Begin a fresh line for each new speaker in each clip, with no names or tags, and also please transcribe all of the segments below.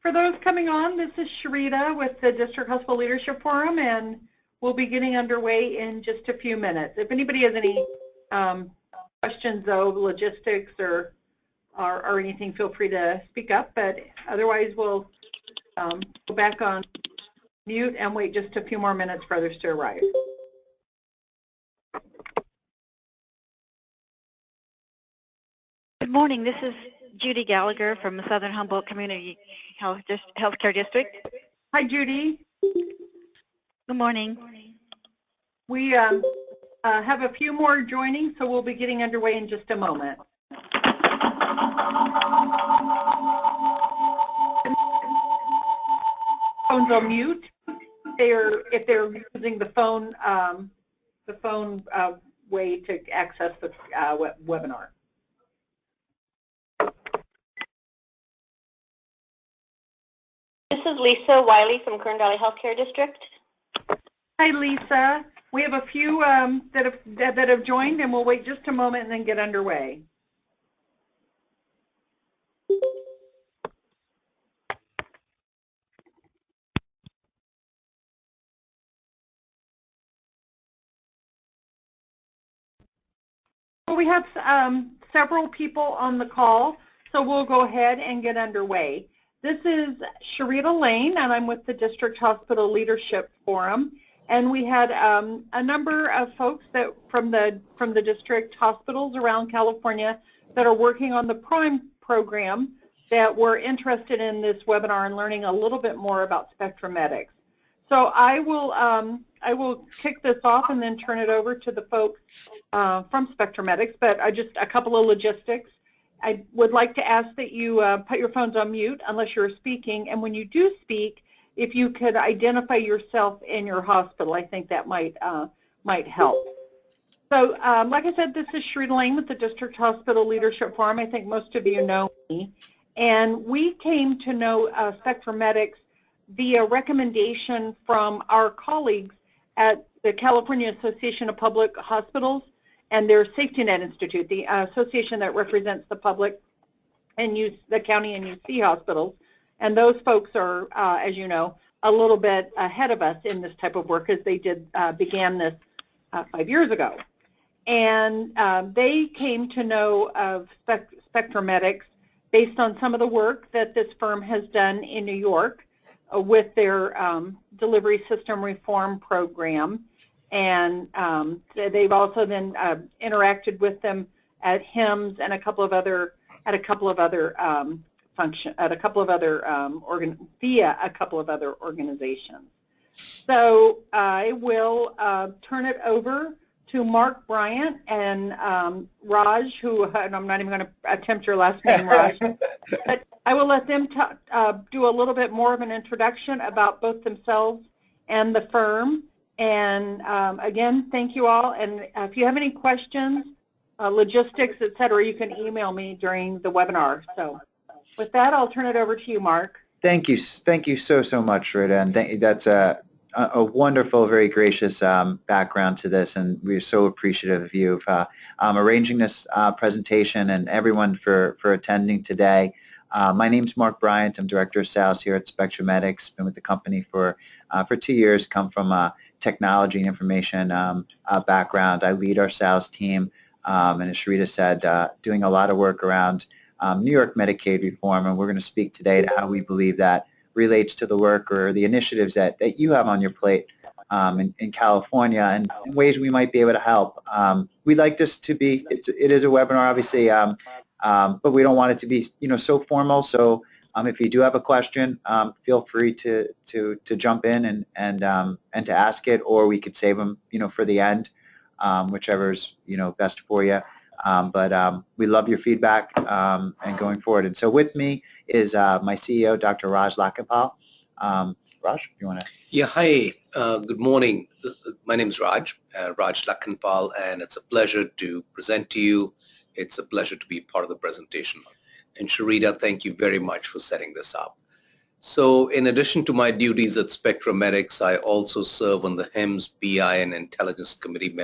For those coming on, this is Sharita with the District Hospital Leadership Forum, and we'll be getting underway in just a few minutes. If anybody has any questions, though, logistics or anything, feel free to speak up, but otherwise we'll go back on mute and wait just a few more minutes for others to arrive.
Good morning. This is Judy Gallagher from the Southern Humboldt Community Healthcare District.
Hi, Judy.
Good morning.
We have a few more joining, so we'll be getting underway in just a moment. Phones on mute. If they're using the phone way to access the webinar.
This is Lisa Wiley from Kern Valley Healthcare District.
Hi, Lisa. We have a few that have joined, and we'll wait just a moment and then get underway. Well, we have several people on the call, so we'll go ahead and get underway. This is Sharita Lane, and I'm with the District Hospital Leadership Forum. And we had a number of folks that from the district hospitals around California that are working on the PRIME program that were interested in this webinar and learning a little bit more about spectrometics. So I will kick this off and then turn it over to the folks from spectrometics, but just a couple of logistics. I would like to ask that you put your phones on mute unless you're speaking, and when you do speak, if you could identify yourself in your hospital, I think that might help. So like I said, this is Sharita Lane with the District Hospital Leadership Forum. I think most of you know me. And we came to know spectrometics via recommendation from our colleagues at the California Association of Public Hospitals and their Safety Net Institute, the association that represents the public and the county and UC hospitals. And those folks are, as you know, a little bit ahead of us in this type of work as they began this 5 years ago. And they came to know of spectrometics based on some of the work that this firm has done in New York with their delivery system reform program. And they've also then interacted with them at HIMSS and via a couple of other organizations. So I will turn it over to Mark Bryant and Raj, who, and I'm not even going to attempt your last name, Raj, but I will let them do a little bit more of an introduction about both themselves and the firm. And again, thank you all. And if you have any questions, logistics, et cetera, you can email me during the webinar. So with that, I'll turn it over to you, Mark.
Thank you so much, Rita, and that's a wonderful, very gracious background to this, and we're so appreciative of you for arranging this presentation and everyone for attending today. My name's Mark Bryant. I'm Director of Sales here at Spectrometics. Been with the company for 2 years. Come from a technology and information background. I lead our sales team, and as Sharita said, doing a lot of work around New York Medicaid reform, and we're going to speak today to how we believe that relates to the work or the initiatives that you have on your plate in California and ways we might be able to help. We'd like this to be, it is a webinar, obviously, but we don't want it to be, so formal. So if you do have a question, feel free to jump in and to ask it, or we could save them, for the end, whichever's, best for you. But we love your feedback and going forward. And so with me is my CEO, Dr. Raj Lakapal. Raj, you want to?
Yeah, hi. Good morning. My name is Raj Lakhanpal, and it's a pleasure to present to you. It's a pleasure to be part of the presentation. And Sharita, thank you very much for setting this up. So in addition to my duties at Spectromedics, I also serve on the HIMSS BI and Intelligence Committee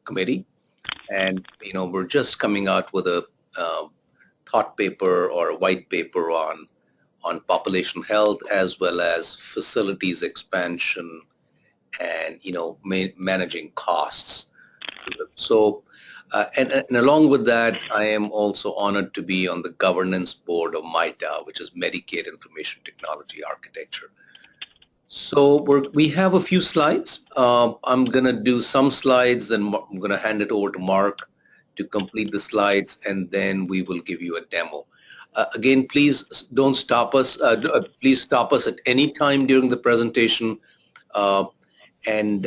committee. And, we're just coming out with a thought paper or a white paper on population health as well as facilities expansion and managing costs. So and along with that, I am also honored to be on the governance board of MITA, which is Medicaid Information Technology Architecture. So we have a few slides. I'm going to do some slides, then I'm going to hand it over to Mark to complete the slides, and then we will give you a demo. Again, please don't stop us. Please stop us at any time during the presentation, and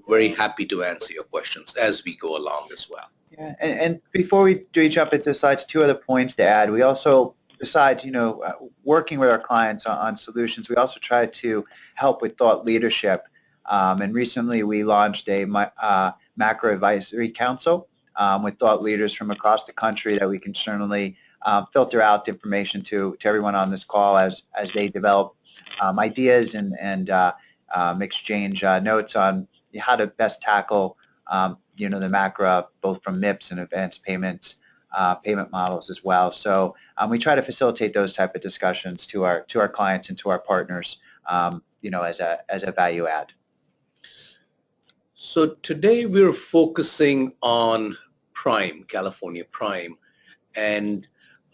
very happy to answer your questions as we go along as well.
Yeah, and before we jump into slides, two other points to add. We also, besides working with our clients on solutions, we also try to help with thought leadership. And recently, we launched a macro advisory council with thought leaders from across the country that we can certainly filter out information to everyone on this call as they develop ideas and exchange notes on how to best tackle the macro, both from MIPS and advanced payments, payment models as well. So we try to facilitate those type of discussions to our clients and to our partners, as a value add.
So today we're focusing on Prime, California Prime, and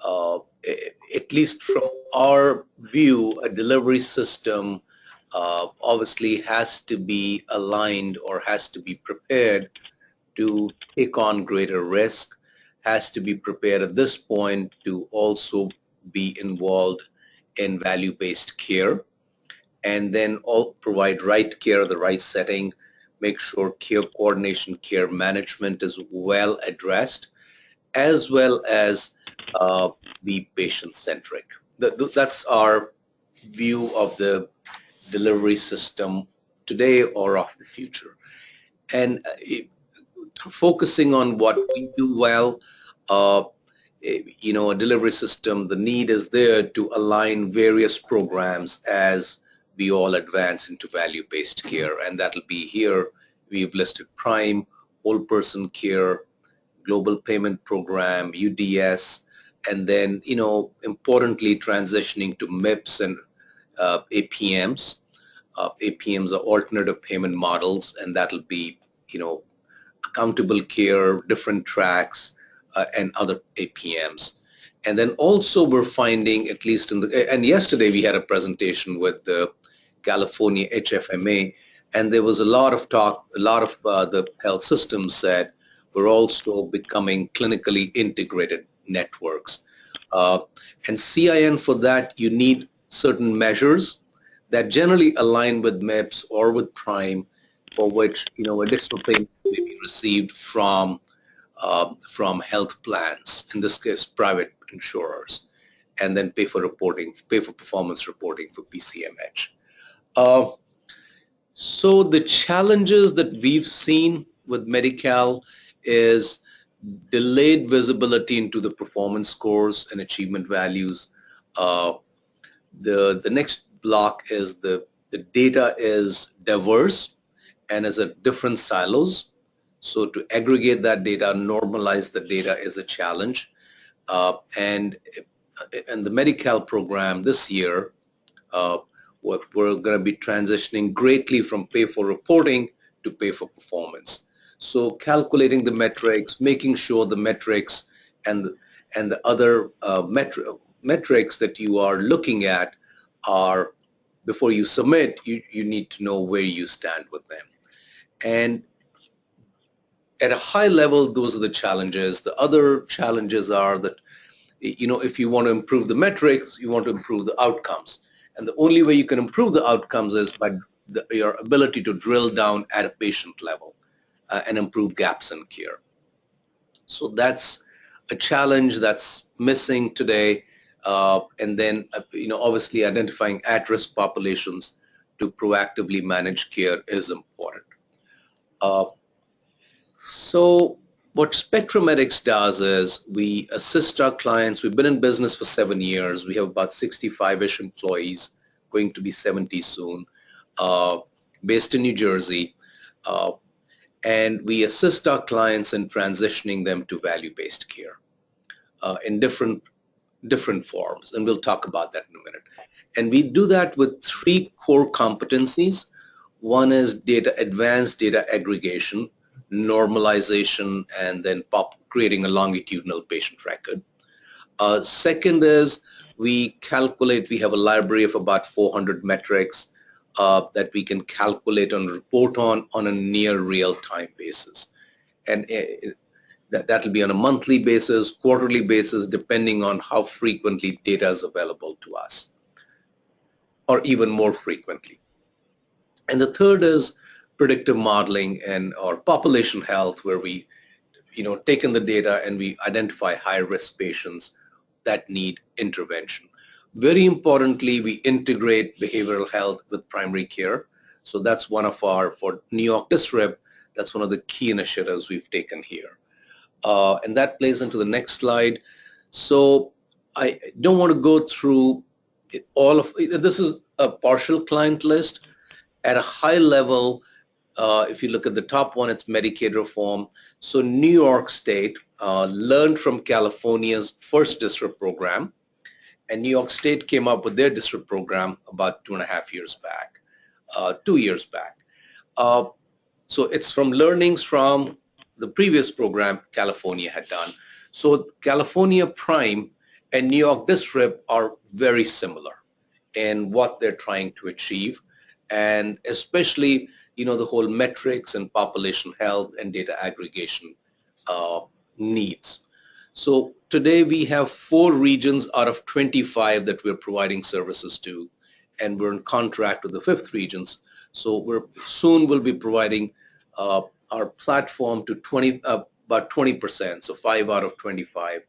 at least from our view, a delivery system obviously has to be aligned or has to be prepared to take on greater risk, has to be prepared at this point to also be involved in value-based care, and then provide right care at the right setting, make sure care coordination, care management is well addressed, as well as be patient-centric. That's our view of the delivery system today or of the future. And focusing on what we do well, a delivery system, the need is there to align various programs as we all advance into value-based care. And that'll be here. We've listed Prime, Whole Person Care, Global Payment Program, UDS, and then, importantly, transitioning to MIPS and APMs. APMs are alternative payment models, and that'll be, accountable care, different tracks, and other APMs. And then also we're finding, at least and yesterday we had a presentation with the California HFMA, and there was a lot of talk, a lot of the health systems said we're also becoming clinically integrated networks. And CIN, for that, you need certain measures that generally align with MIPS or with Prime, for which additional payment may be received from health plans, in this case private insurers, and then pay for performance reporting for PCMH. So the challenges that we've seen with Medi-Cal is delayed visibility into the performance scores and achievement values. The next block is the data is diverse and is at different silos. So to aggregate that data, normalize the data is a challenge. And the Medi-Cal program this year, we're going to be transitioning greatly from pay for reporting to pay for performance. So calculating the metrics, making sure the metrics and the other metrics that you are looking at are, before you submit, you need to know where you stand with them. And at a high level, those are the challenges. The other challenges are that, if you want to improve the metrics, you want to improve the outcomes. And the only way you can improve the outcomes is by your ability to drill down at a patient level and improve gaps in care. So that's a challenge that's missing today. And then, obviously identifying at-risk populations to proactively manage care is important. So what Spectromedics does is we assist our clients. We've been in business for 7 years. We have about 65-ish employees, going to be 70 soon, based in New Jersey. And we assist our clients in transitioning them to value-based care in different forms, and we'll talk about that in a minute. And we do that with 3 core competencies. One is advanced data aggregation, normalization, and then creating a longitudinal patient record. Second is we have a library of about 400 metrics that we can calculate and report on a near real-time basis. And that'll be on a monthly basis, quarterly basis, depending on how frequently data is available to us, or even more frequently. And the third is predictive modeling or population health, where we take in the data and we identify high-risk patients that need intervention. Very importantly, we integrate behavioral health with primary care. So that's one of for New York District, that's one of the key initiatives we've taken here. And that plays into the next slide. So I don't want to go through all of this. Is a partial client list. At a high level, if you look at the top one, it's Medicaid reform. So New York State learned from California's first district program, and New York State came up with their district program about 2.5 years back, 2 years back. So it's from learnings from the previous program California had done. So California Prime and New York District are very similar in what they're trying to achieve, and especially the whole metrics and population health and data aggregation needs. So today we have 4 regions out of 25 that we're providing services to, and we're in contract with the 5th regions. So soon we'll be providing our platform to about 20%, so 5 out of 25,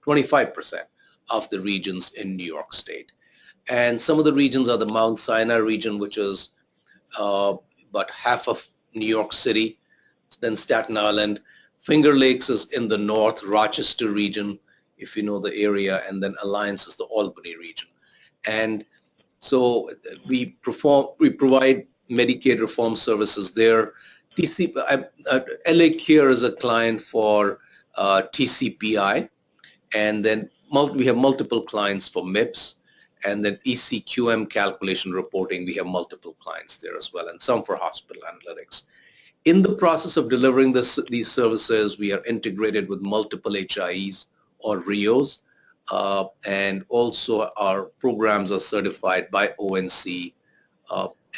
25% of the regions in New York State. And some of the regions are the Mount Sinai region, which is about half of New York City, then Staten Island. Finger Lakes is in the north, Rochester region, if you know the area, and then Alliance is the Albany region. And so we provide Medicaid reform services there. LA Care is a client for TCPI, and then we have multiple clients for MIPS, and then ECQM calculation reporting, we have multiple clients there as well, and some for hospital analytics. In the process of delivering these services, we are integrated with multiple HIEs or RIOs, and also our programs are certified by ONC,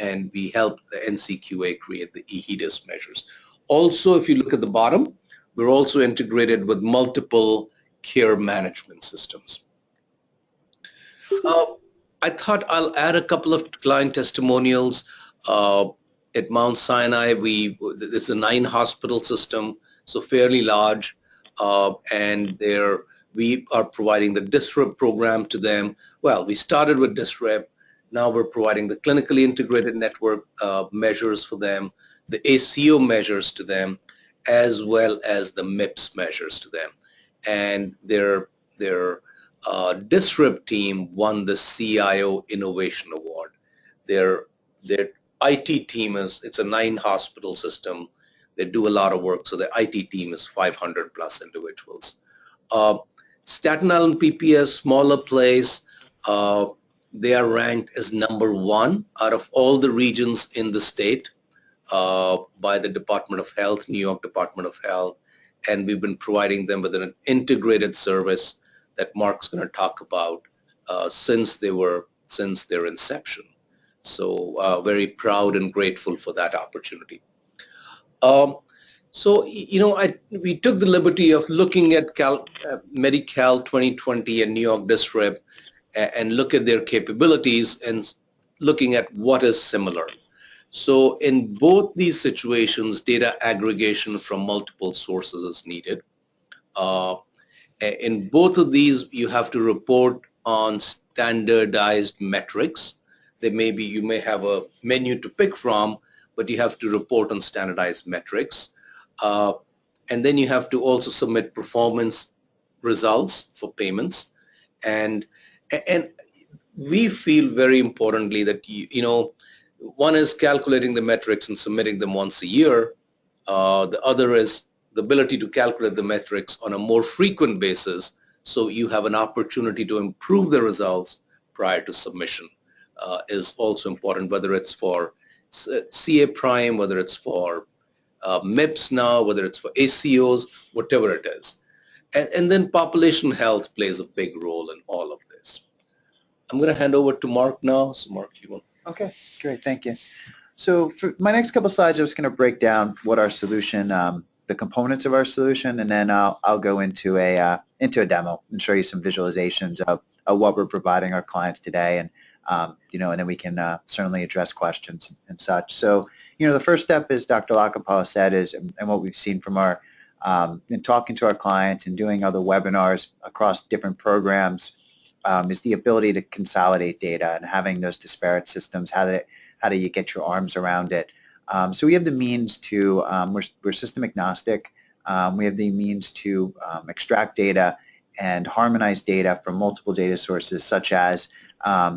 and we help the NCQA create the EHEDIS measures. Also, if you look at the bottom, we're also integrated with multiple care management systems. I thought I'll add a couple of client testimonials. At Mount Sinai, it's a 9-hospital system, so fairly large, and we are providing the DISRIP program to them. Well, we started with DISRIP. Now we're providing the clinically integrated network measures for them, the ACO measures to them, as well as the MIPS measures to them. And their DISRIP team won the CIO Innovation Award. Their IT team it's a 9-hospital system. They do a lot of work, so the IT team is 500 plus individuals. Staten Island PPS, smaller place, they are ranked as #1 out of all the regions in the state by the Department of Health, New York Department of Health, and we've been providing them with an integrated service that Mark's going to talk about since their inception. So very proud and grateful for that opportunity. So, we took the liberty of looking at Medi-Cal 2020 and New York District and look at their capabilities and looking at what is similar. So in both these situations, data aggregation from multiple sources is needed. In both of these, you have to report on standardized metrics. You may have a menu to pick from, but you have to report on standardized metrics. And then you have to also submit performance results for payments. And we feel very importantly that, one is calculating the metrics and submitting them once a year. The other is the ability to calculate the metrics on a more frequent basis, so you have an opportunity to improve the results prior to submission is also important, whether it's for CA Prime, whether it's for MIPS now, whether it's for ACOs, whatever it is. And then population health plays a big role in all of this. I'm going to hand over to Mark now. So Mark, you want?
Okay, great, thank you. So for my next couple slides, I'm just going to break down what our solution, the components of our solution, and then I'll go into a demo and show you some visualizations of what we're providing our clients today, and and then we can certainly address questions and such. So the first step, as Dr. Lakapala said, is, and what we've seen from our in talking to our clients and doing other webinars across different programs, is the ability to consolidate data and having those disparate systems. How do you get your arms around it? So we have the means to, we're system agnostic. We have the means to extract data and harmonize data from multiple data sources, such as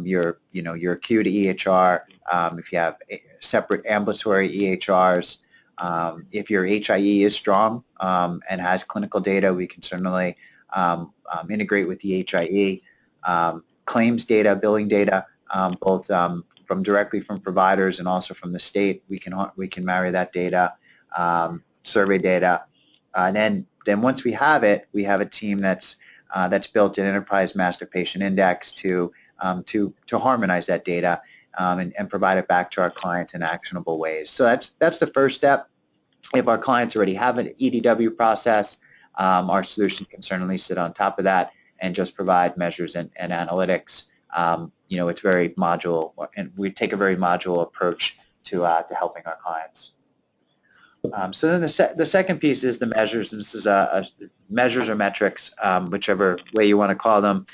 your acute EHR, if you have separate ambulatory EHRs, if your HIE is strong and has clinical data, we can certainly integrate with the HIE. Claims data, billing data, both directly from providers and also from the state. We can marry that data, survey data, and then once we have it, we have a team that's built an enterprise master patient index to harmonize that data and provide it back to our clients in actionable ways. So that's the first step. If our clients already have an EDW process, our solution can certainly sit on top of that and just provide measures and analytics. It's very modular, and we take a very modular approach to helping our clients. So then the second piece is the measures. And this is measures or metrics, whichever way you want to call them,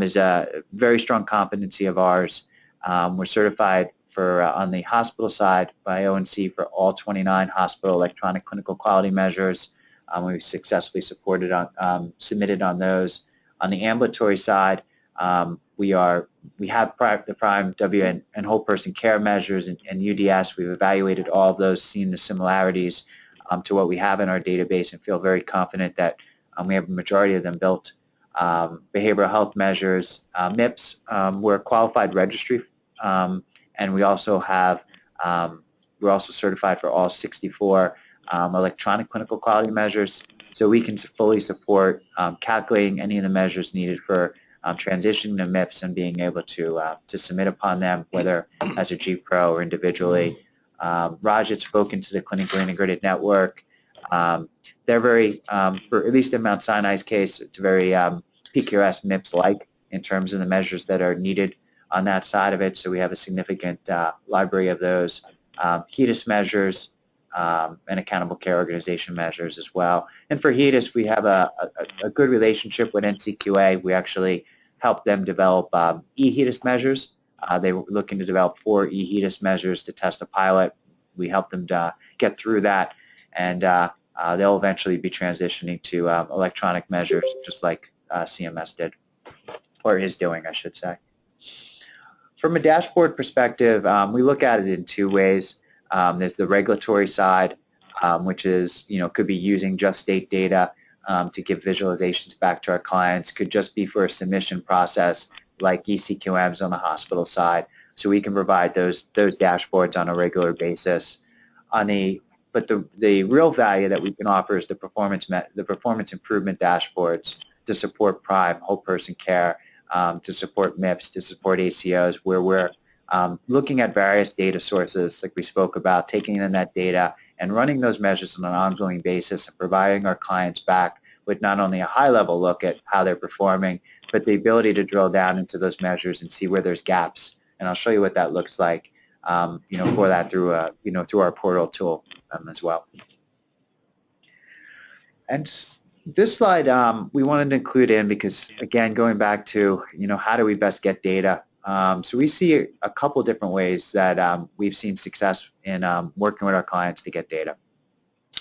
is a very strong competency of ours. We're certified on the hospital side by ONC for all 29 hospital electronic clinical quality measures. We've successfully submitted on those. On the ambulatory side, we have the Prime W and whole person care measures and UDS. We've evaluated all of those, seen the similarities to what we have in our database, and feel very confident that we have a majority of them built. Behavioral health measures, MIPS, we're a qualified registry, and we also have, we're also certified for all 64 electronic clinical quality measures. So we can fully support calculating any of the measures needed for transitioning to MIPS and being able to submit upon them, whether as a G-Pro or individually. Raj had spoken to the clinically integrated network. They're very, for at least in Mount Sinai's case, it's very PQRS MIPS-like in terms of the measures that are needed on that side of it. So we have a significant library of those. HEDIS measures, and accountable care organization measures as well. And for HEDIS, we have a good relationship with NCQA. We actually help them develop e-HEDIS measures. They were looking to develop 4 e-HEDIS measures to test a pilot. We helped them get through that, and they'll eventually be transitioning to electronic measures, just like CMS did, or is doing, I should say. From a dashboard perspective, we look at it in 2 ways. There's the regulatory side, which is, could be using just state data to give visualizations back to our clients. Could just be for a submission process like ECQMs on the hospital side. So we can provide those dashboards on a regular basis. But the real value that we can offer is the performance improvement dashboards to support Prime, whole person care, to support MIPS, to support ACOs, where we're looking at various data sources, like we spoke about, taking in that data and running those measures on an ongoing basis and providing our clients back with not only a high-level look at how they're performing, but the ability to drill down into those measures and see where there's gaps. And I'll show you what that looks like, for that through our portal tool as well. And This slide we wanted to include in because, again, going back to, how do we best get data? So we see a couple different ways that we've seen success in working with our clients to get data.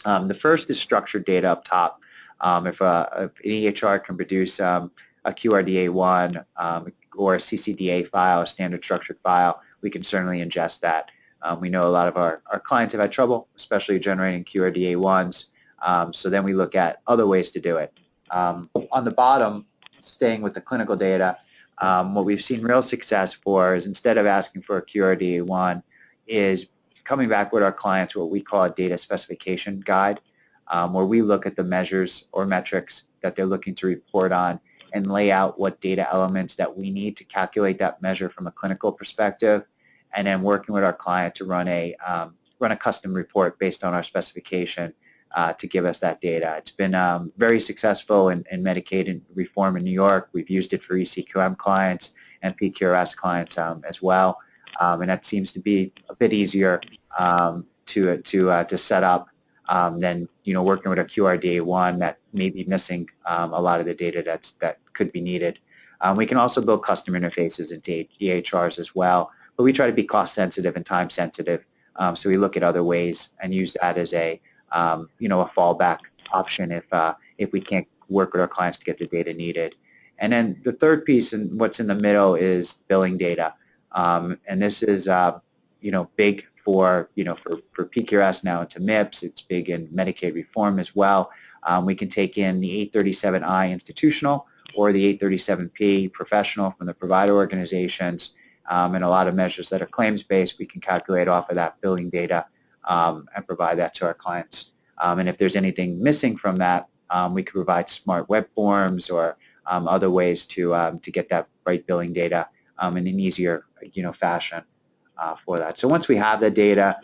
The first is structured data up top. If an EHR can produce a QRDA1 or a CCDA file, a standard structured file, we can certainly ingest that. We know a lot of our clients have had trouble, especially generating QRDA1s. So then we look at other ways to do it. On the bottom, staying with the clinical data, what we've seen real success for is, instead of asking for a QRDA1, is coming back with our clients what we call a data specification guide, where we look at the measures or metrics that they're looking to report on and lay out what data elements that we need to calculate that measure from a clinical perspective, and then working with our client to run a custom report based on our specification to give us that data. It's been very successful in Medicaid reform in New York. We've used it for ECQM clients and PQRS clients as well, and that seems to be a bit easier to set up than working with a QRDA1 that may be missing a lot of the data that could be needed. We can also build custom interfaces into EHRs as well, but we try to be cost sensitive and time sensitive. So we look at other ways and use that as a fallback option if we can't work with our clients to get the data needed. And then the third piece, and what's in the middle, is billing data. And this is big for PQRS now into MIPS. It's big in Medicaid reform as well. We can take in the 837I institutional or the 837P professional from the provider organizations, and a lot of measures that are claims-based we can calculate off of that billing data and provide that to our clients. And if there's anything missing from that, we could provide smart web forms or other ways to get that right billing data in an easier fashion for that. So once we have the data,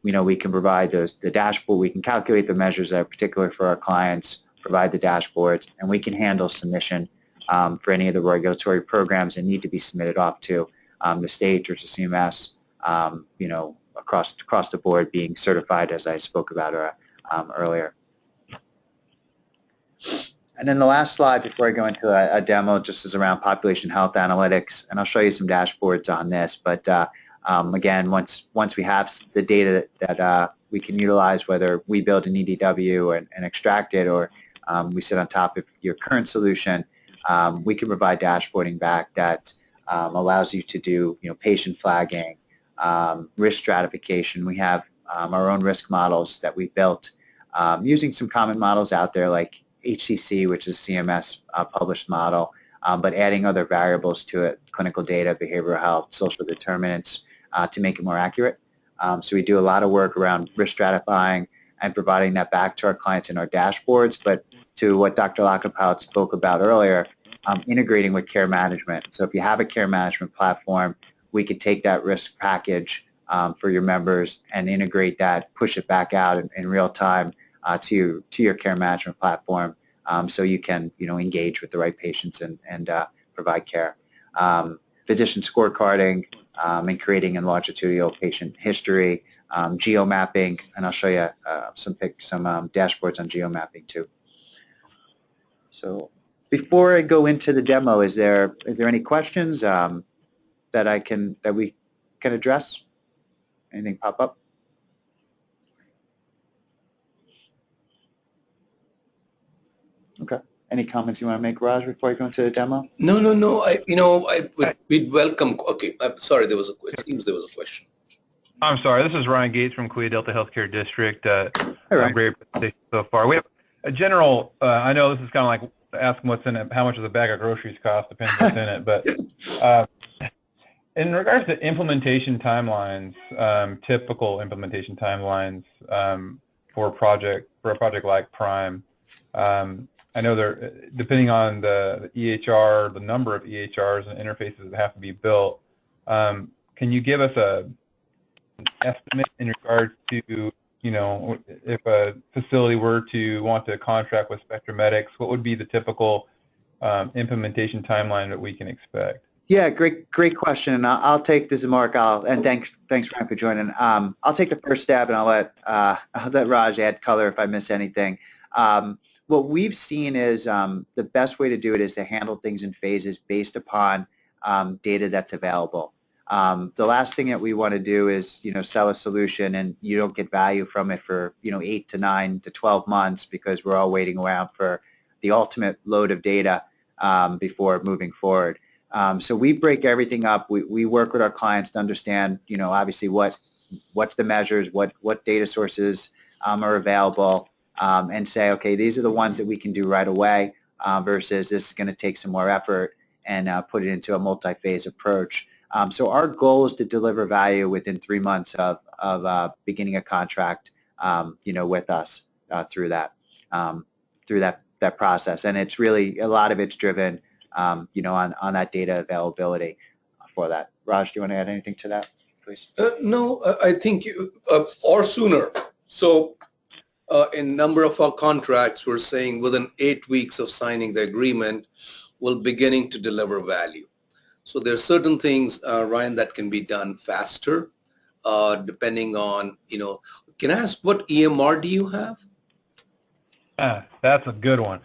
we can provide the dashboard. We can calculate the measures that are particular for our clients, provide the dashboards, and we can handle submission for any of the regulatory programs that need to be submitted off to the state or to CMS, across the board, being certified, as I spoke about earlier. And then the last slide before I go into a demo just is around population health analytics, and I'll show you some dashboards on this. But again, once we have the data that we can utilize, whether we build an EDW and extract it, or we sit on top of your current solution, we can provide dashboarding back that allows you to do patient flagging, risk stratification. We have our own risk models that we built using some common models out there like HCC, which is CMS published model, but adding other variables to it, clinical data, behavioral health, social determinants, to make it more accurate. So we do a lot of work around risk stratifying and providing that back to our clients in our dashboards, but to what Dr. Lockenpout spoke about earlier, integrating with care management. So if you have a care management platform, we could take that risk package for your members and integrate that, push it back out in real time to your care management platform, so you can engage with the right patients and provide care. Physician scorecarding and creating a longitudinal patient history, geomapping, and I'll show you some dashboards on geomapping too. So before I go into the demo, is there any questions that we can address? Anything pop up? Okay. Any comments you want to make, Raj, before I go into the demo?
No. We'd welcome. Okay, I'm sorry. It seems there was a question.
I'm sorry. This is Ryan Gates from Clea Delta Healthcare District. Great presentation so far. We have a general. I know this is kind of like asking what's in it, how much does a bag of groceries cost, depends what's in it. But in regards to implementation timelines, typical implementation timelines for a project like Prime. I know depending on the EHR, the number of EHRs and interfaces that have to be built, can you give us an estimate in regards to, if a facility were to want to contract with Spectromedics, what would be the typical implementation timeline that we can expect?
Yeah, great question. And I'll take this, Mark. And thanks, Ryan, for joining. I'll take the first stab, and I'll let Raj add color if I miss anything. What what we've seen is the best way to do it is to handle things in phases based upon data that's available. The last thing that we want to do is, sell a solution and you don't get value from it for, 8 to 9 to 12 months because we're all waiting around for the ultimate load of data before moving forward. So we break everything up. We work with our clients to understand, obviously what's the measures, what data sources are available, and say, okay, these are the ones that we can do right away versus this is going to take some more effort and put it into a multi-phase approach. So our goal is to deliver value within 3 months of beginning a contract, with us through that process. And it's really, a lot of it's driven, on that data availability for that. Raj, do you want to add anything to that, please?
No, I think or sooner. So in number of our contracts, we're saying within 8 weeks of signing the agreement, we're beginning to deliver value. So there are certain things, Ryan, that can be done faster, depending on, can I ask what EMR do you have?
That's a good one.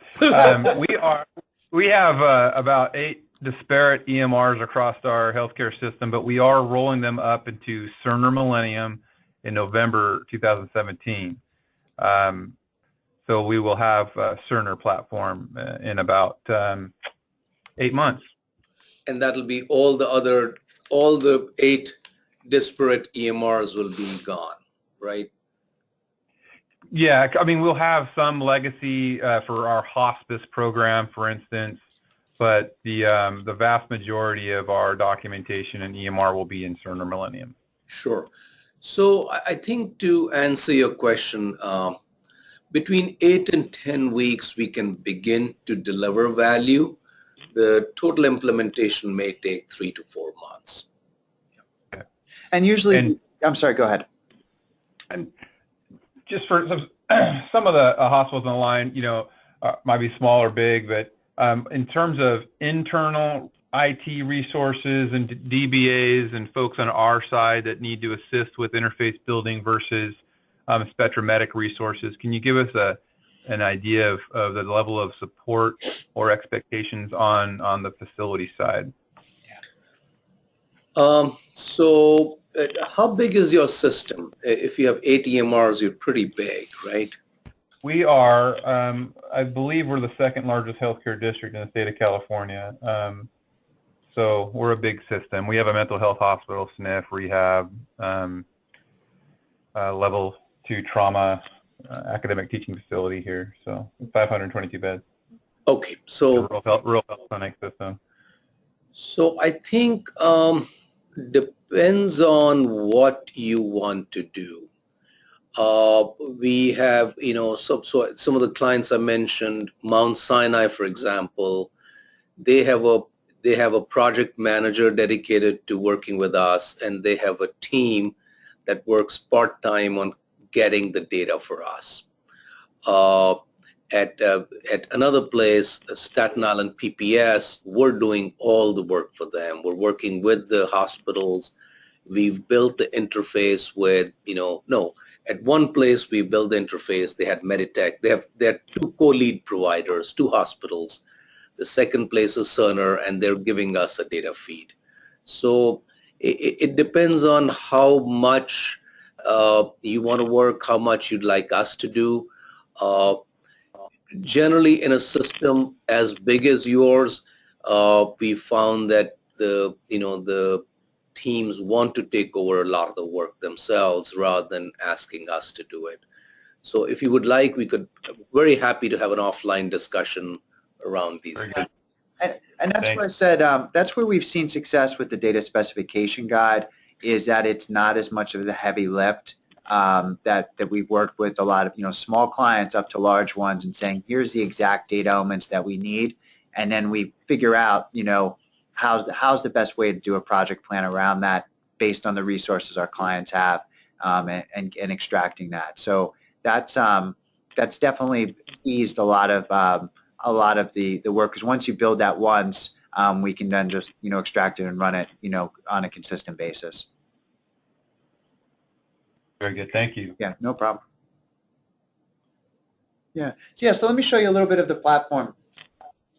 We have about 8 disparate EMRs across our healthcare system, but we are rolling them up into Cerner Millennium in November 2017. So we will have a Cerner platform in about 8 months.
And that'll be all the 8 disparate EMRs will be gone, right?
Yeah, I mean, we'll have some legacy for our hospice program, for instance, but the vast majority of our documentation and EMR will be in Cerner Millennium.
Sure. So I think to answer your question, between 8 and 10 weeks, we can begin to deliver value. The total implementation may take 3 to 4 months.
And usually, I'm sorry, go ahead.
And just for some of the hospitals on the line, might be small or big, but in terms of internal IT resources and DBAs and folks on our side that need to assist with interface building versus spectrometric resources, can you give us an idea of the level of support or expectations on the facility side?
So how big is your system? If you have 8 EMRs, you're pretty big, right?
We are, I believe we're the second largest healthcare district in the state of California. So we're a big system. We have a mental health hospital, SNF, rehab, level 2 trauma, academic teaching facility here. So 522 beds.
Okay, so
rural health clinic system.
So I think depends on what you want to do. We have, so some of the clients I mentioned, Mount Sinai, for example, they have a project manager dedicated to working with us, and they have a team that works part-time on getting the data for us. At another place, Staten Island PPS, we're doing all the work for them. We're working with the hospitals. We've built the interface with, at one place we built the interface. They had Meditech. They have 2 co-lead providers, 2 hospitals. The second place is Cerner, and they're giving us a data feed. So it depends on how much you want to work, how much you'd like us to do. Generally, in a system as big as yours, we found that the teams want to take over a lot of the work themselves rather than asking us to do it. So if you would like, we could, very happy to have an offline discussion around these things.
And that's why I said, that's where we've seen success with the data specification guide, is that it's not as much of the heavy lift. That we've worked with a lot of small clients up to large ones and saying, here's the exact data elements that we need, and then we figure out how's the best way to do a project plan around that based on the resources our clients have, and extracting that. So that's definitely eased a lot of the work, because once you build that once, we can then just extract it and run it on a consistent basis.
Very good. Thank you.
Yeah, no problem. So let me show you a little bit of the platform.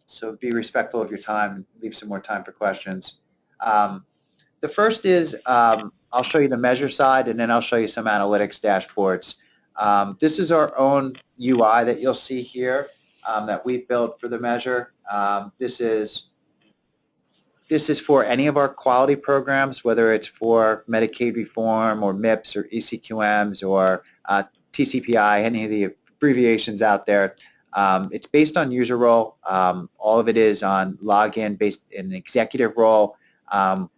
So be respectful of your time and leave some more time for questions. The first is I'll show you the measure side, and then I'll show you some analytics dashboards. This is our own UI that you'll see here that we built for the measure. This is for any of our quality programs, whether it's for Medicaid reform or MIPS or ECQMs or TCPI, any of the abbreviations out there. It's based on user role. All of it is on login based in an executive role,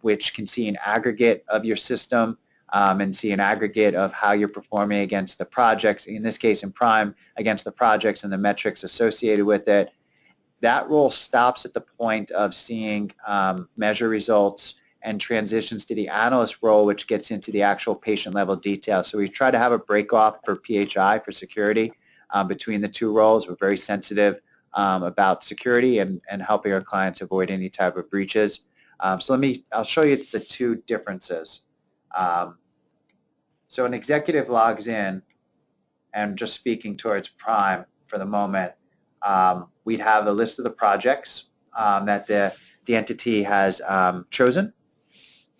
which can see an aggregate of your system and see an aggregate of how you're performing against the projects, in this case in Prime, against the projects and the metrics associated with it. That role stops at the point of seeing measure results and transitions to the analyst role, which gets into the actual patient level details. So we try to have a break-off for PHI, for security, between the two roles. We're very sensitive about security and helping our clients avoid any type of breaches. So I'll show you the two differences. So an executive logs in, and just speaking towards Prime for the moment, we'd have a list of the projects that the entity has chosen,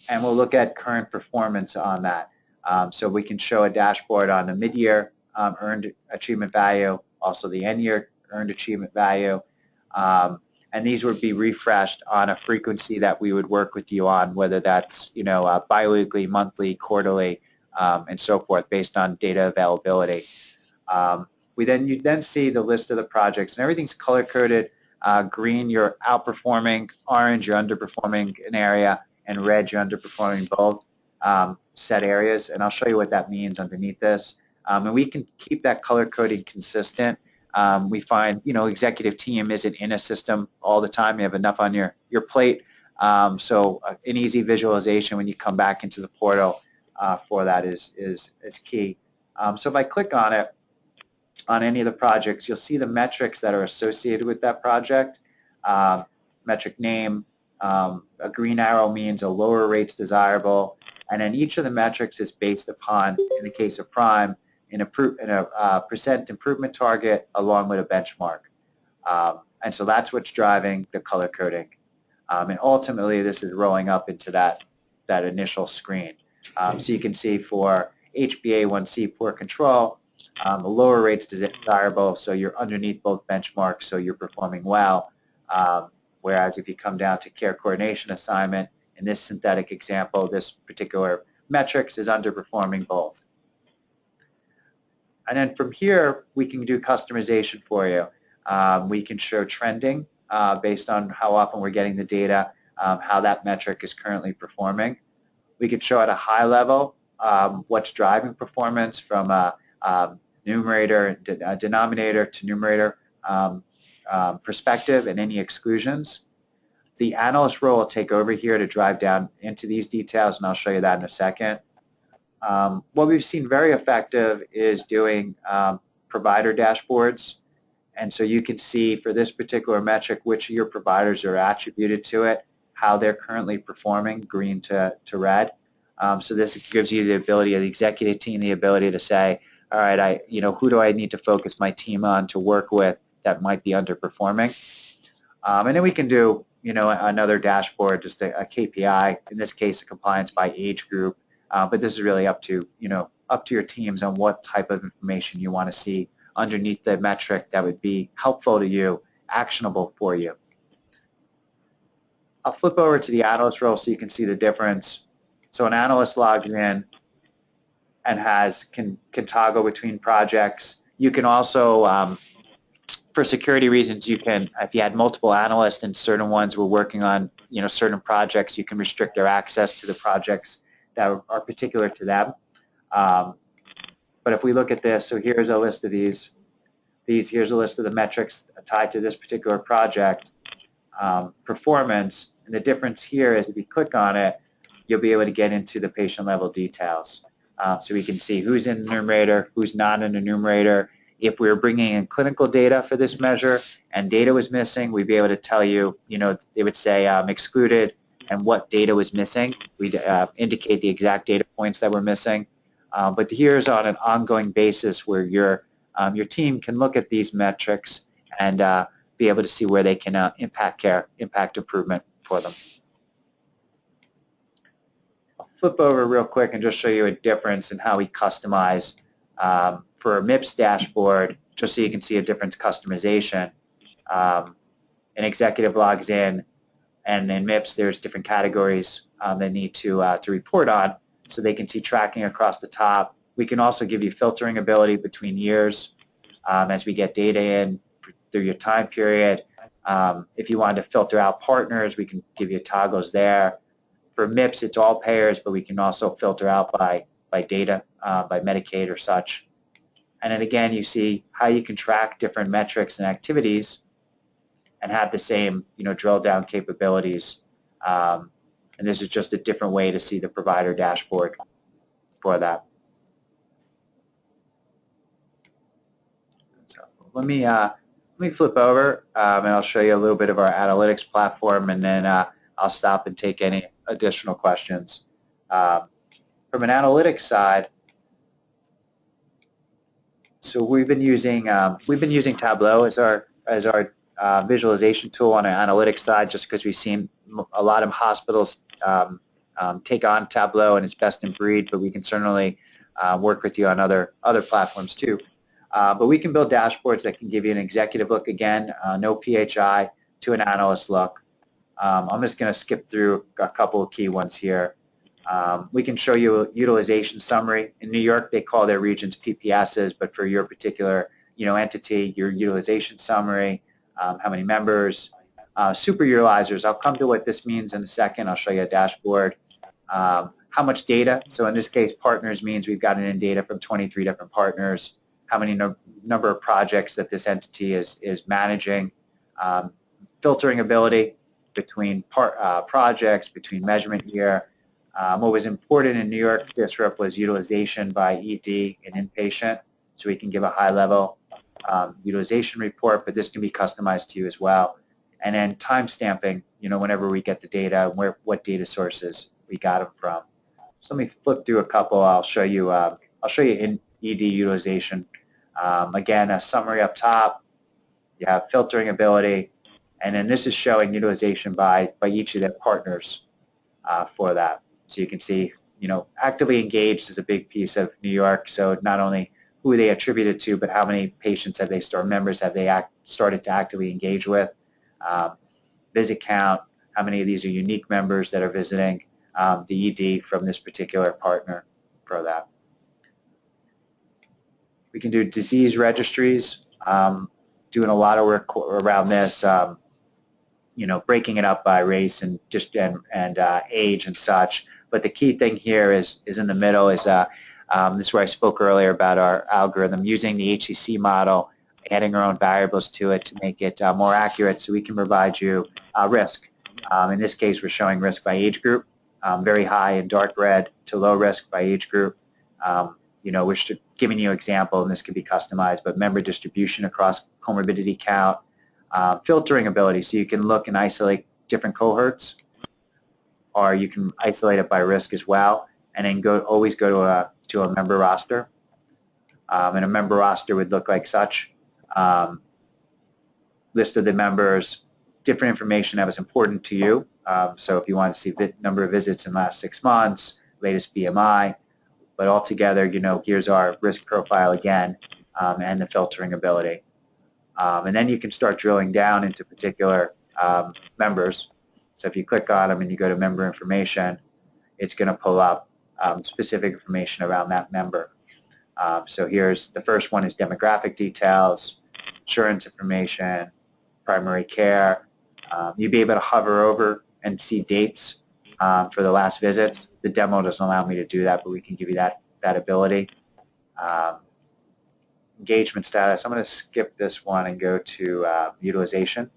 and we'll look at current performance on that. So we can show a dashboard on the mid-year earned achievement value, also the end-year earned achievement value, and these would be refreshed on a frequency that we would work with you on, whether that's biweekly, monthly, quarterly, and so forth, based on data availability. You then see the list of the projects, and everything's color-coded. Green, you're outperforming; orange, you're underperforming an area; and red, you're underperforming both set areas. And I'll show you what that means underneath this. And we can keep that color coding consistent. We find, executive team isn't in a system all the time. You have enough on your plate. So an easy visualization when you come back into the portal for that is key. So if I click on it, on any of the projects, you'll see the metrics that are associated with that project. Metric name, a green arrow means a lower rate's desirable, and then each of the metrics is based upon, in the case of Prime, in a percent improvement target along with a benchmark. And so that's what's driving the color coding. And ultimately, this is rolling up into that initial screen. So you can see for HbA1c poor control, the lower rates desirable, so you're underneath both benchmarks, so you're performing well. Whereas if you come down to care coordination assignment, in this synthetic example, this particular metrics is underperforming both. And then from here, we can do customization for you. We can show trending based on how often we're getting the data, how that metric is currently performing. We could show at a high level what's driving performance from a numerator, denominator to numerator perspective, and any exclusions. The analyst role will take over here to drive down into these details, and I'll show you that in a second. What we've seen very effective is doing provider dashboards, and so you can see for this particular metric which of your providers are attributed to it, how they're currently performing, green to red. So this gives you the ability of the executive team, the ability to say, all right, who do I need to focus my team on to work with that might be underperforming? And then we can do, another dashboard, just a KPI, in this case, a compliance by age group. But this is really up to your teams on what type of information you want to see underneath the metric that would be helpful to you, actionable for you. I'll flip over to the analyst role so you can see the difference. So an analyst logs in and can toggle between projects. You can also, for security reasons, if you had multiple analysts and certain ones were working on certain projects, you can restrict their access to the projects that are particular to them. But if we look at this, so here's a list of these. Here's a list of the metrics tied to this particular project performance. And the difference here is if you click on it, you'll be able to get into the patient level details. So we can see who's in the numerator, who's not in the numerator. If we were bringing in clinical data for this measure and data was missing, we'd be able to tell you, they would say excluded and what data was missing. We'd indicate the exact data points that were missing. But here's on an ongoing basis where you're your team can look at these metrics and be able to see where they can impact care, impact improvement for them. I'll flip over real quick and just show you a difference in how we customize for a MIPS dashboard, just so you can see a difference customization. An executive logs in, and in MIPS there's different categories they need to report on, so they can see tracking across the top. We can also give you filtering ability between years as we get data in through your time period. If you wanted to filter out partners, we can give you toggles there. For MIPS, it's all payers, but we can also filter out by data, by Medicaid or such. And then again, you see how you can track different metrics and activities and have the same, drill down capabilities. And this is just a different way to see the provider dashboard for that. So let me flip over and I'll show you a little bit of our analytics platform, and then I'll stop and take any additional questions. From an analytics side, so we've been using Tableau as our visualization tool on our analytics side, just because we've seen a lot of hospitals take on Tableau and it's best in breed, but we can certainly work with you on other platforms too. But we can build dashboards that can give you an executive look again, no PHI, to an analyst look. I'm just going to skip through a couple of key ones here. We can show you a utilization summary. In New York, they call their regions PPSs, but for your particular entity, your utilization summary, how many members, super utilizers. I'll come to what this means in a second. I'll show you a dashboard. How much data? So in this case, partners means we've gotten in data from 23 different partners. How many number of projects that this entity is managing. Filtering ability between projects, between measurement year. What was important in New York District was utilization by ED and inpatient, so we can give a high-level utilization report, but this can be customized to you as well. And then time stamping, whenever we get the data, what data sources we got them from. So let me flip through a couple. I'll show you in ED utilization. Again, a summary up top. You have filtering ability, and then this is showing utilization by each of their partners for that. So you can see, actively engaged is a big piece of New York. So not only who they attribute it to, but how many patients have they members have they started to actively engage with. Visit count, how many of these are unique members that are visiting the ED from this particular partner for that. We can do disease registries, doing a lot of work around this, breaking it up by race and age and such. But the key thing here is in the middle is this is where I spoke earlier about our algorithm, using the HCC model, adding our own variables to it to make it more accurate, so we can provide you risk. In this case, we're showing risk by age group, very high in dark red to low risk by age group. We're giving you an example, and this can be customized, but member distribution across comorbidity count, filtering ability, so you can look and isolate different cohorts, or you can isolate it by risk as well, and then always go to a member roster. And a member roster would look like such. List of the members, different information that was important to you. So if you want to see the number of visits in the last 6 months, latest BMI, but altogether, here's our risk profile again, and the filtering ability. And then you can start drilling down into particular members. So if you click on them and you go to member information, it's going to pull up specific information around that member. So here's the first one is demographic details, insurance information, primary care. You'll be able to hover over and see dates for the last visits. The demo doesn't allow me to do that, but we can give you that ability. Engagement status. I'm going to skip this one and go to utilization.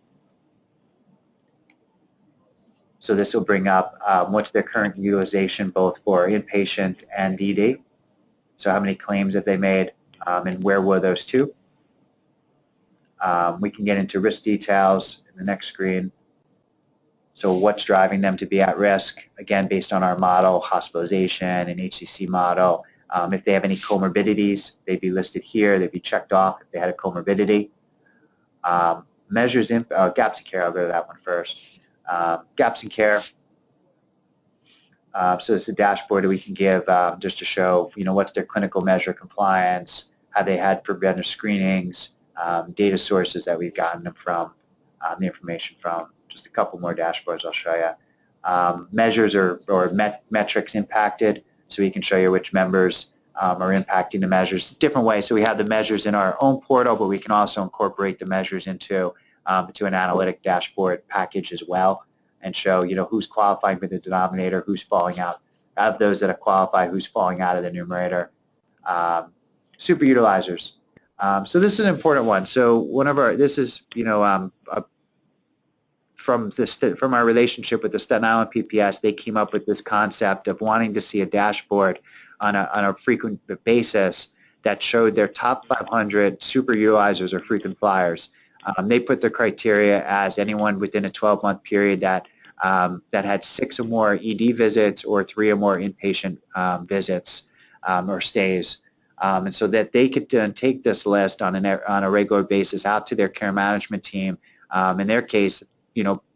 So this will bring up what's their current utilization both for inpatient and ED. So how many claims have they made, and where were those two? We can get into risk details in the next screen. So what's driving them to be at risk? Again, based on our model, hospitalization and HCC model, If they have any comorbidities, they'd be listed here. They'd be checked off if they had a comorbidity. Measures in gaps in care. I'll go to that one first. Gaps in care. So it's a dashboard that we can give just to show, what's their clinical measure compliance, have they had preventive screenings, data sources that we've gotten them from, the information from. Just a couple more dashboards I'll show you. Measures or metrics impacted, so we can show you which members are impacting the measures different ways. So we have the measures in our own portal, but we can also incorporate the measures into an analytic dashboard package as well, and show, who's qualifying for the denominator, who's falling out. Of those that are qualified, who's falling out of the numerator. Super utilizers. So this is an important one. So this is, from our relationship with the Staten Island PPS, they came up with this concept of wanting to see a dashboard on a frequent basis that showed their top 500 super utilizers or frequent flyers. They put the criteria as anyone within a 12-month period that had 6 or more ED visits or 3 or more inpatient visits or stays, and so that they could then take this list on a regular basis out to their care management team. In their case,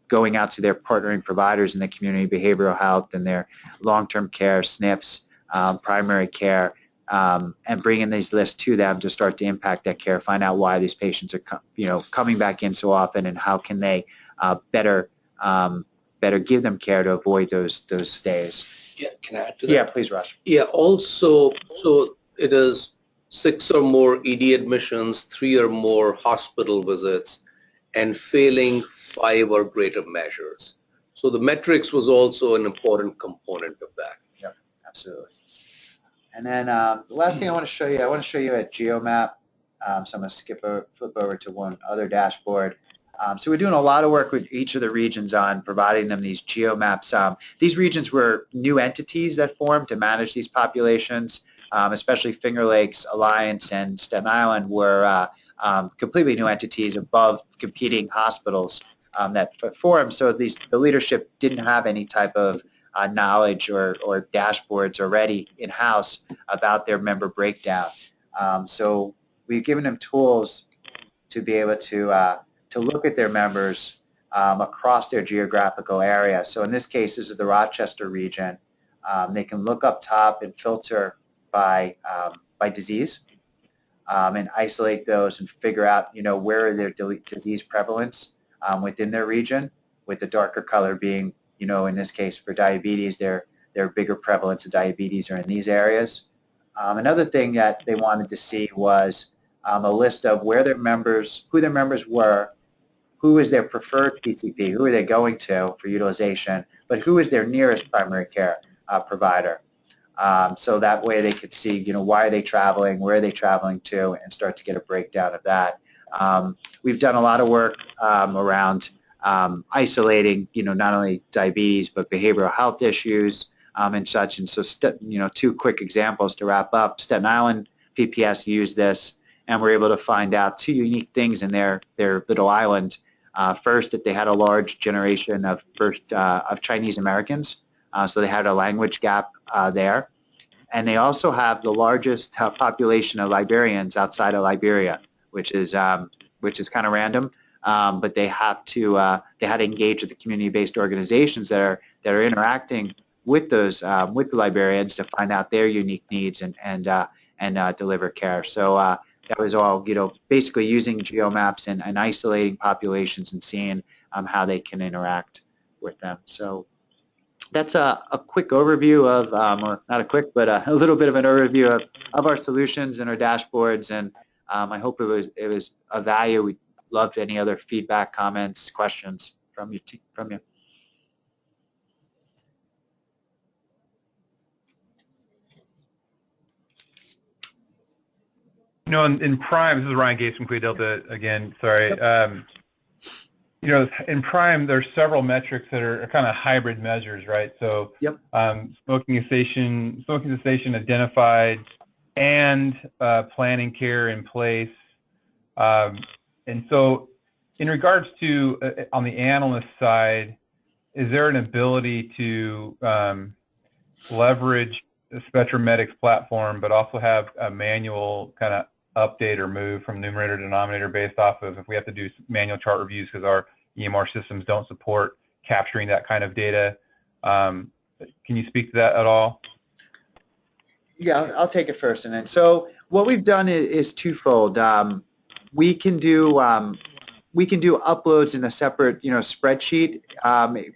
going out to their partnering providers in the community behavioral health and their long-term care, SNFs, primary care, and bringing these lists to them to start to impact that care, find out why these patients are coming back in so often, and how can they better give them care to avoid those stays.
Yeah, can I add to that?
Yeah, please, Raj.
Yeah, also, so it is 6 or more ED admissions, 3 or more hospital visits, and failing 5 or greater measures. So the metrics was also an important component of that.
Yep, absolutely. And then the last thing I want to show you a GeoMap. So I'm going to flip over to one other dashboard. So we're doing a lot of work with each of the regions on providing them these GeoMaps. These regions were new entities that formed to manage these populations, especially Finger Lakes, Alliance, and Staten Island were completely new entities above competing hospitals that formed. So the leadership didn't have any type of knowledge or dashboards already in-house about their member breakdown. So we've given them tools to be able to look at their members across their geographical area. So in this case, this is the Rochester region. They can look up top and filter by disease and isolate those and figure out, where are their disease prevalence within their region, with the darker color being, in this case for diabetes, their bigger prevalence of diabetes are in these areas. Another thing that they wanted to see was a list of who their members were, who is their preferred PCP, who are they going to for utilization, but who is their nearest primary care provider. So that way they could see, why are they traveling, where are they traveling to, and start to get a breakdown of that. We've done a lot of work around isolating, not only diabetes, but behavioral health issues and such. And so, 2 quick examples to wrap up. Staten Island PPS used this, and we're able to find out 2 unique things in their little island. First, that they had a large generation of Chinese Americans, so they had a language gap there. And they also have the largest population of Liberians outside of Liberia, which is kind of random. But they had to engage with the community-based organizations that are interacting with those with the Liberians to find out their unique needs and deliver care. So that was all, basically using geomaps and isolating populations and seeing how they can interact with them. So that's a quick overview of, or not a quick, but a little bit of an overview of our solutions and our dashboards. And I hope it was of value. We'd love any other feedback, comments, questions from you.
In Prime, this is Ryan Gates from Clea Delta again, sorry. In Prime, there's several metrics that are kind of hybrid measures, right? So
yep.
Smoking cessation identified and planning care in place. And so in regards to, on the analyst side, is there an ability to leverage SpectrumMedics platform, but also have a manual kind of update or move from numerator to denominator based off of if we have to do manual chart reviews because our EMR systems don't support capturing that kind of data. Can you speak to that at all?
Yeah, I'll take it first. And then, so what we've done is twofold. We can do uploads in a separate, spreadsheet.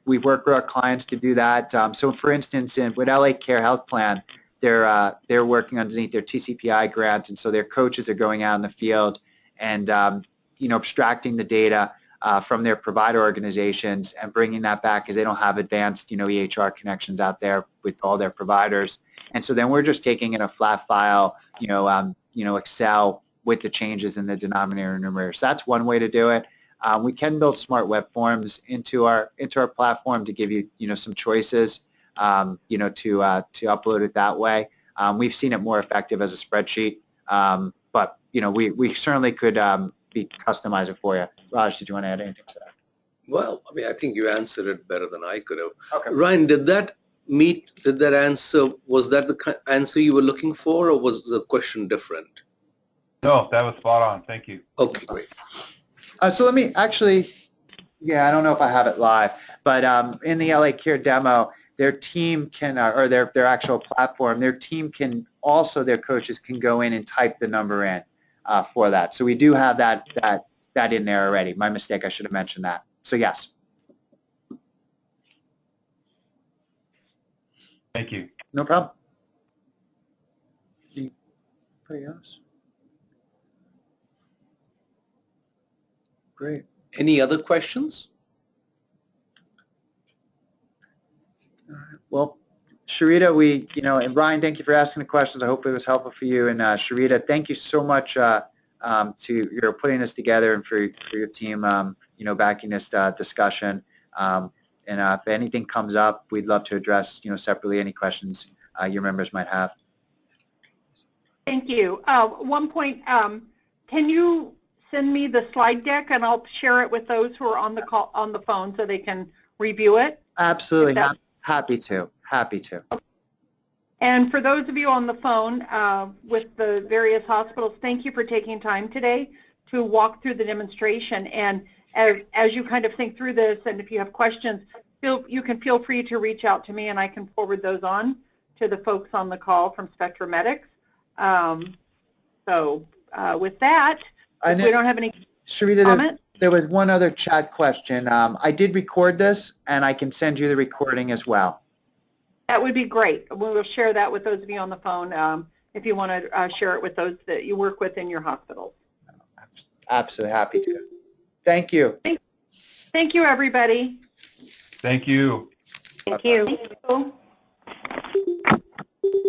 We work with our clients to do that. So, for instance, with LA Care Health Plan, they're working underneath their TCPI grant, and so their coaches are going out in the field and abstracting the data from their provider organizations and bringing that back because they don't have advanced, EHR connections out there with all their providers. And so then we're just taking in a flat file, Excel with the changes in the denominator and numerator. So that's one way to do it. We can build smart web forms into our platform to give you, some choices, to upload it that way. We've seen it more effective as a spreadsheet, but we certainly could be customize it for you. Raj, did you want to add anything to that?
Well, I mean, I think you answered it better than I could have.
Okay.
Ryan, did that answer, was that the answer you were looking for, or was the question different?
No, that was spot on. Thank you.
Okay, great.
So let me actually, I don't know if I have it live, but in the LA Care demo, their team can, or their actual platform, their team can also, their coaches can go in and type the number in for that. So we do have that in there already. My mistake, I should have mentioned that. So yes.
Thank you.
No problem. Anybody else? Great.
Any other questions?
All right. Well, Sharita, and Brian, thank you for asking the questions. I hope it was helpful for you. And Sharita, thank you so much to your putting this together and for your team, backing this discussion. And if anything comes up, we'd love to address, separately any questions your members might have.
Thank you. One point, can you send me the slide deck and I'll share it with those who are on the call on the phone so they can review it?
Absolutely. Happy to.
And for those of you on the phone with the various hospitals, thank you for taking time today to walk through the demonstration. And as you kind of think through this, and if you have questions, you can feel free to reach out to me and I can forward those on to the folks on the call from SpectrumMedics. With that, if we don't have any comments.
There was one other chat question. I did record this, and I can send you the recording as well.
That would be great. We will share that with those of you on the phone if you want to share it with those that you work with in your hospitals.
Absolutely happy to. Thank you.
Thank you, everybody.
Thank you.
Thank you.
Thank you.